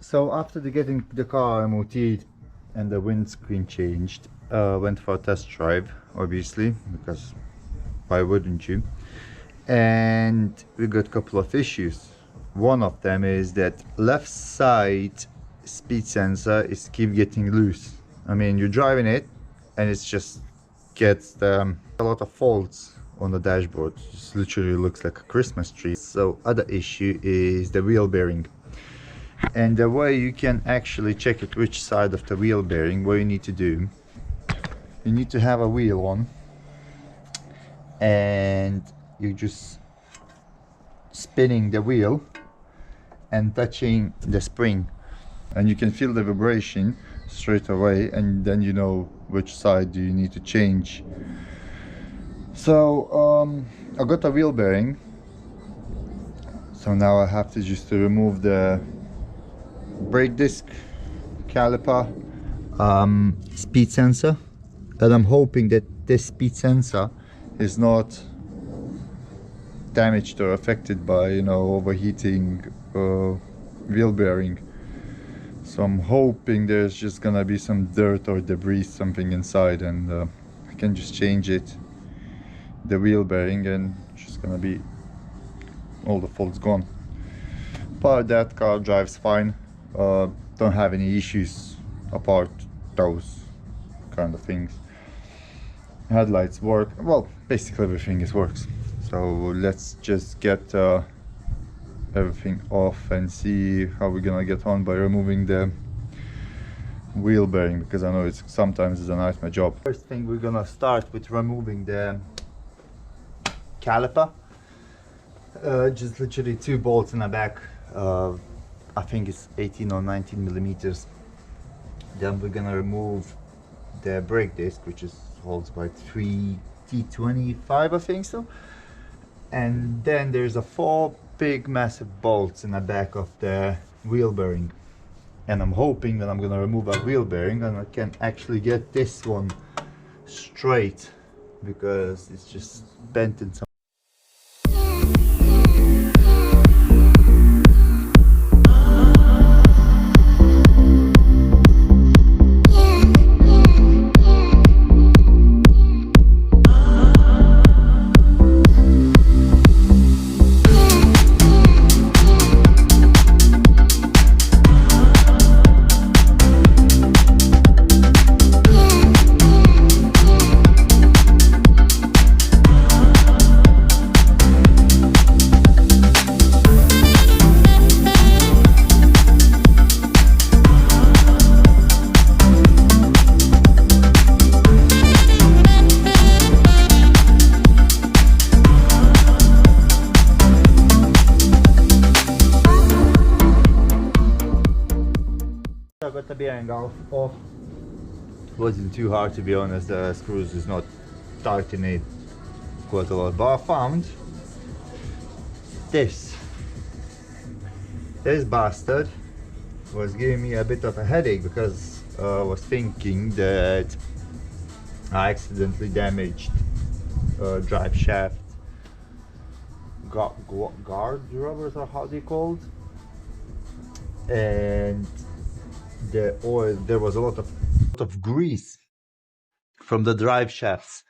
So after getting the car MOT'd and the windscreen changed, went for a test drive, obviously, because why wouldn't you? And we got a couple of issues. One of them is that left side speed sensor is keep getting loose. I mean, you're driving it and it's just gets a lot of faults on the dashboard. It just literally looks like a Christmas tree. So other issue is the wheel bearing. And the way you can actually check it which side of the wheel bearing, what you need to do, you need to have a wheel on and you just spinning the wheel and touching the spring, and you can feel the vibration straight away, and then you know which side do you need to change. So I got a wheel bearing, so now I have to just remove the brake disc, caliper, speed sensor, and I'm hoping that this speed sensor is not damaged or affected by, you know, overheating wheel bearing. So I'm hoping there's just gonna be some dirt or debris, something inside, and I can just change it, the wheel bearing, and it's just gonna be all the faults gone. But that car drives fine, don't have any issues apart those kind of things. Headlights work, well, basically everything works. So let's just get everything off and see how we're gonna get on by removing the wheel bearing, because I know it's sometimes a nightmare job. First thing, we're gonna start with removing the caliper. Just literally 2 bolts in the back. I think it's 18 or 19 millimeters. Then we're gonna remove the brake disc, which is holds by 3 T25, I think so. And then there's a 4 big massive bolts in the back of the wheel bearing, and I'm hoping that I'm gonna remove a wheel bearing and I can actually get this one straight, because it's just bent in some. I got the bearing off. Wasn't too hard, to be honest. The screws is not tighten it quite a lot, but I found this bastard was giving me a bit of a headache, because I was thinking that I accidentally damaged drive shaft guard rubbers, or how they called, and the oil, there was a lot of grease from the drive shafts.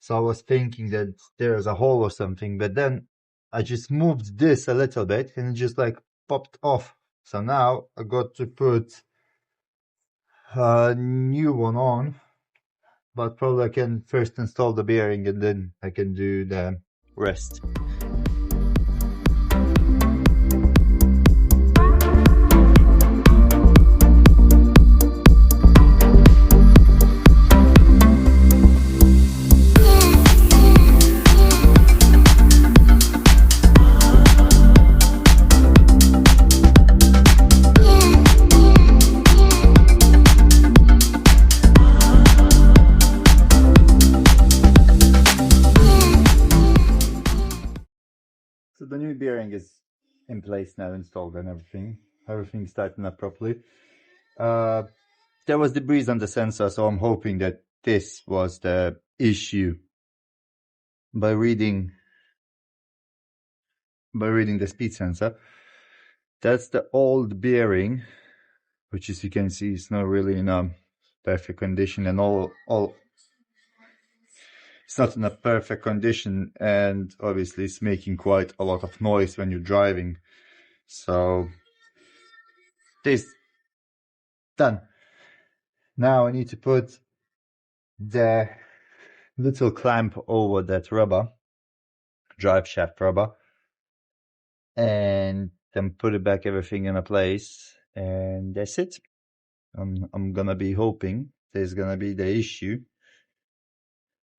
So I was thinking that there's a hole or something, but then I just moved this a little bit and it just like popped off. So now I got to put a new one on, but probably I can first install the bearing and then I can do the rest. So the new bearing is in place now, installed, and everything's tightened up properly. There was debris on the sensor, so I'm hoping that this was the issue. By reading the speed sensor, that's the old bearing which, as you can see, is not really in a perfect condition, and all it's not in a perfect condition, and obviously it's making quite a lot of noise when you're driving. So this done. Now I need to put the little clamp over that rubber, drive shaft rubber, and then put it back everything in a place, and that's it. I'm gonna be hoping there's gonna be the issue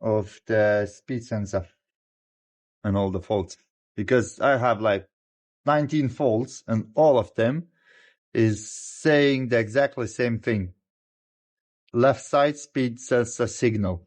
of the speed sensor and all the faults, because I have like 19 faults and all of them is saying the exactly same thing. Left side speed sensor signal.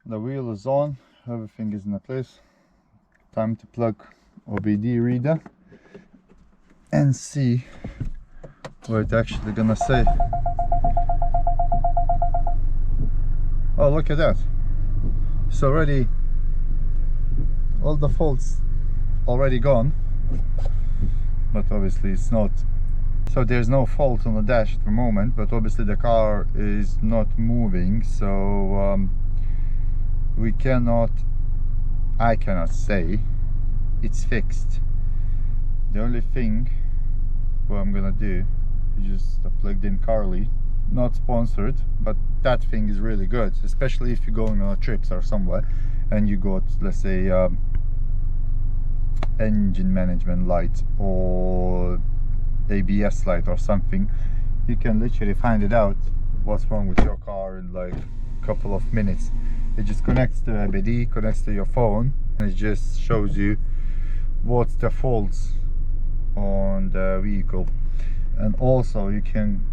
The wheel is on, everything is in place. Time to plug OBD reader and see what it's actually gonna say. Oh, look at that. It's already, all the faults already gone, but obviously it's not. So there's no fault on the dash at the moment, but obviously the car is not moving, so I cannot say it's fixed. The only thing what I'm gonna do is just a plugged in Carly, not sponsored, but that thing is really good, especially if you're going on trips or somewhere and you got, let's say, engine management light or ABS light or something. You can literally find it out what's wrong with your car in like a couple of minutes. It just connects to ABD, connects to your phone, and it just shows you what's the faults on the vehicle. And also you can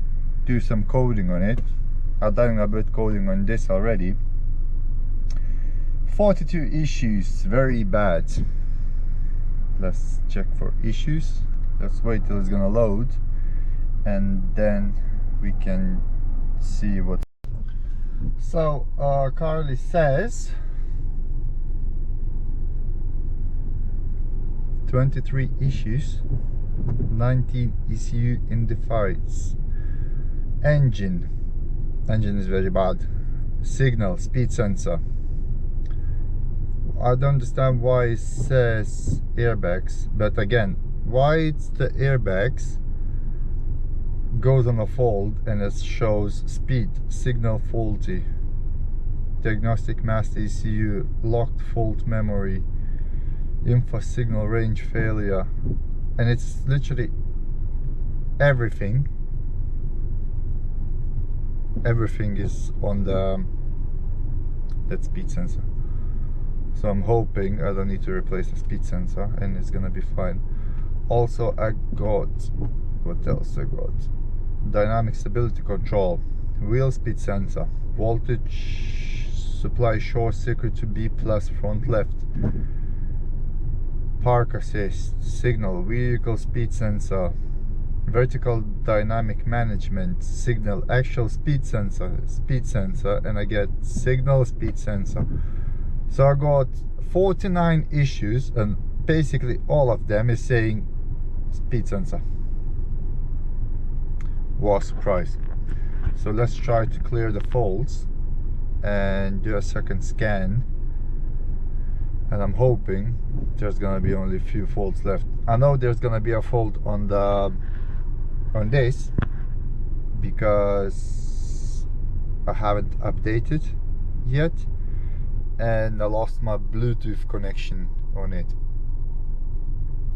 do some coding on it. I've done a bit coding on this already. 42 issues, very bad. Let's check for issues. Let's wait till it's gonna load, and then we can see what. So Carly says 23 issues, 19 ECU in the fights. Engine is very bad. Signal, speed sensor. I don't understand why it says airbags, but again, why it's the airbags goes on a fold and it shows speed, signal faulty, diagnostic master ECU, locked fault memory, info signal range failure, and it's literally everything is on that speed sensor. So I'm hoping I don't need to replace the speed sensor and it's gonna be fine. Also, I got, what else I got? Dynamic stability control, wheel speed sensor, voltage supply short circuit to B plus front left, park assist, signal, vehicle speed sensor, vertical dynamic management, signal, actual speed sensor, and I get signal, speed sensor. So I got 49 issues and basically all of them is saying speed sensor. Wow, surprise. So let's try to clear the faults and do a second scan, and I'm hoping there's gonna be only a few faults left. I know there's gonna be a fault on this because I haven't updated yet and I lost my Bluetooth connection on it.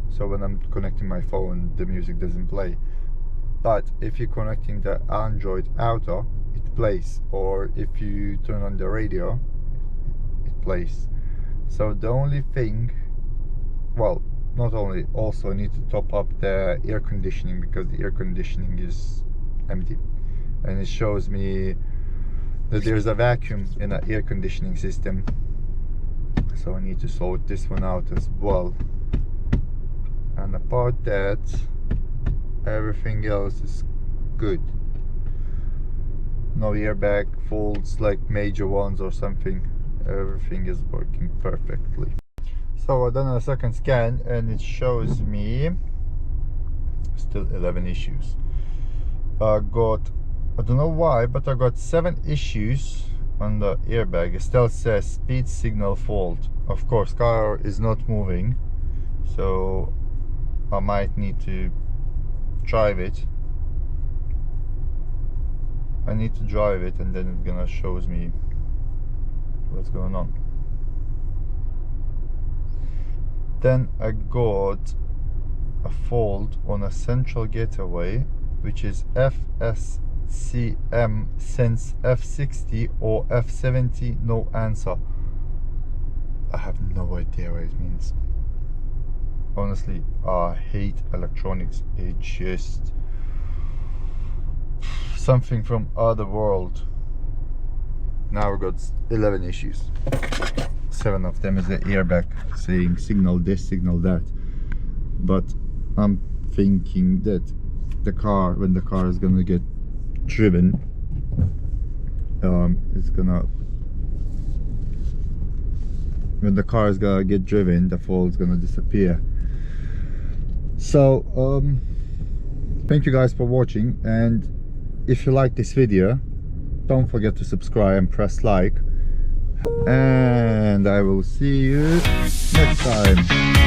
So when I'm connecting my phone, the music doesn't play. But if you're connecting the Android Auto, it plays, or if you turn on the radio, it plays. So the only thing, well, not only, also I need to top up the air conditioning, because the air conditioning is empty, and it shows me that there's a vacuum in an air conditioning system. So I need to sort this one out as well. And apart that, everything else is good. No airbag faults like major ones or something. Everything is working perfectly. So I've done a second scan and it shows me still 11 issues. I don't know why, but I got 7 issues on the airbag. It still says speed signal fault. Of course, car is not moving, so I might need to drive it. I need to drive it, and then it's gonna shows me what's going on. Then I got a fault on a central getaway, which is FSCM since F60 or F70, no answer. I have no idea what it means. Honestly, I hate electronics. It's just something from other world. Now we got 11 issues. 7 of them is the airbag saying signal this, signal that. But I'm thinking that the car, when the car is gonna get driven, when the car is gonna get driven, the fault is gonna disappear. So thank you guys for watching, and if you like this video, don't forget to subscribe and press like, and I will see you next time.